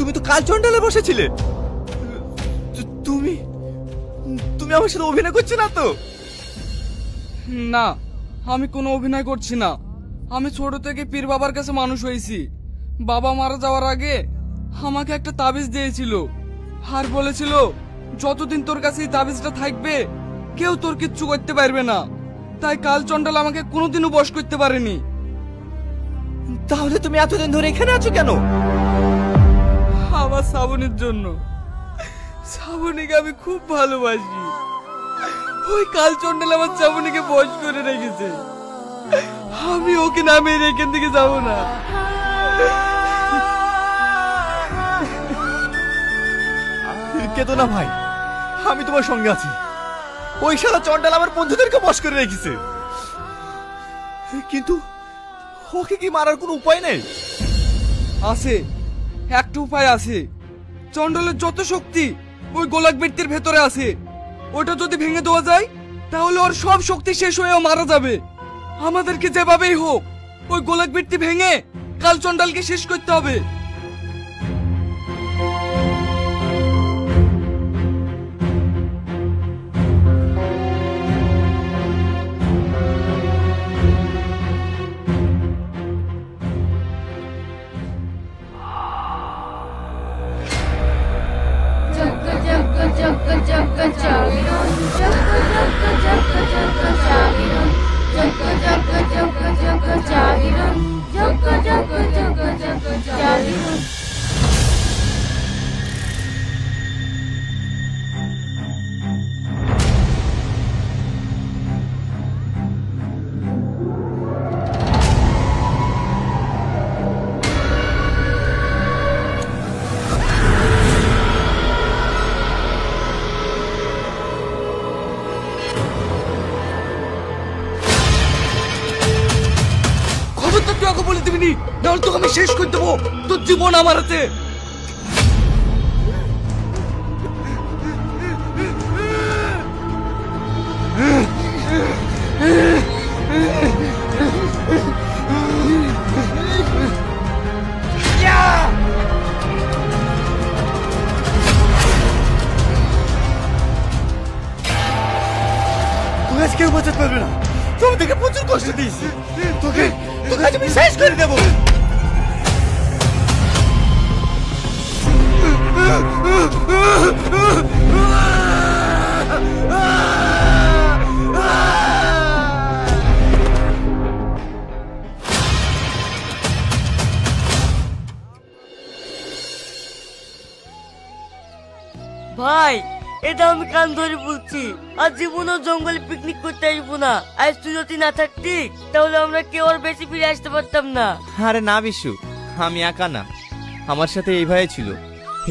তুমি তো কাল চন্ডালে বসেছিলে। তুমি তুমি আমার সাথে অভিনয় করছো না তো? না, আমি কোনো অভিনয় করছি না। আমি ছোট থেকে পীর বাবার কাছে মানুষ হয়েছি। বাবা মারা যাওয়ার আগে আমাকে একটা তাবিজ দিয়েছিল আর বলেছিল যতদিন তোর কাছে এই তাবিজটা থাকবে কেউ তোর কিচ্ছু করতে পারবে না। তাই কাল চন্ডাল আমাকে কোনোদিনও বশ করতে পারেনি। তাহলে তুমি এতদিন ধরে এখানে আছো কেন? আমার শ্রাবণীর জন্য। শ্রাবণীকে আমি খুব ভালোবাসি। ওই কাল চন্ডাল আমার শ্রাবণীকে বশ করে রেখেছে। আমি ওকে নামে এখান থেকে যাব না। কেতো না ভাই, আমি তোমার সঙ্গে আছি। ওই শালা চন্ডাল আমার বন্ধুদেরকে বশ করে রেখেছে, কিন্তু ওকে কি মারার কোনো উপায় নেই? আছে, একটা উপায় আছে। চন্ডালের যত শক্তি ওই গোলাক ব্যক্তির ভেতরে আছে, ওটা যদি ভেঙে দেওয়া যায় তাহলে ওর সব শক্তি শেষ হয়েও মারা যাবে। আমাদেরকে যেভাবেই হোক ওই গোলাক ব্যক্তি ভেঙে কাল চন্ডালকে শেষ করতে হবে। বলে দিবি, নাহলে তোকে আমি শেষ করে দেবো। তোর জীবন আমার হাতে। তুই আজ কেউ বাঁচাতে পারবে না। তুমি তোকে প্রচুর কষ্ট দিয়েছি। তোকে আজ আমি শেষ করে দেবো। ভাই, এটা আমি কান ধরে বলছি, আর জীবনও জঙ্গলে পিকনিক করতে আসবো না। আজ তুই যদি না থাকতি তাহলে আমরা কেউ আর বেশি ফিরে আসতে পারতাম না। আরে না বিশু, আমি একা না, আমার সাথে এই ভাই ছিল।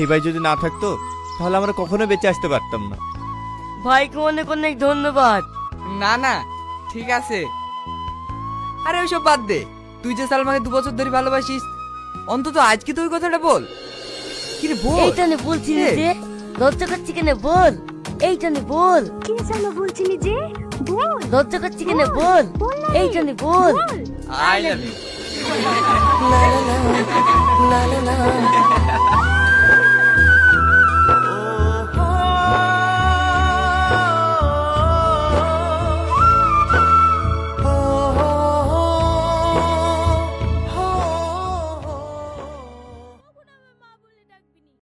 এই ভাই যদি না থাকতো তাহলে আমরা কখনো বেঁচে আসতে পারতাম না। ভাইকে অনেক অনেক ধন্যবাদ। না না, ঠিক আছে। আরে ওইসব বাদ দে। তুই যে সালমাকে 2 বছর ধরে ভালোবাসিস, অন্তত আজকে তুই কথাটা বল। কি রে বল। এইটা নে বলছি যে লজ্জা করছি কেন বল। এইটা নে বল। কি জানো বলছি যে বল। লজ্জা করছি কেন বল। এইটা নে বল। I love you. লা লা লা লা লা লা।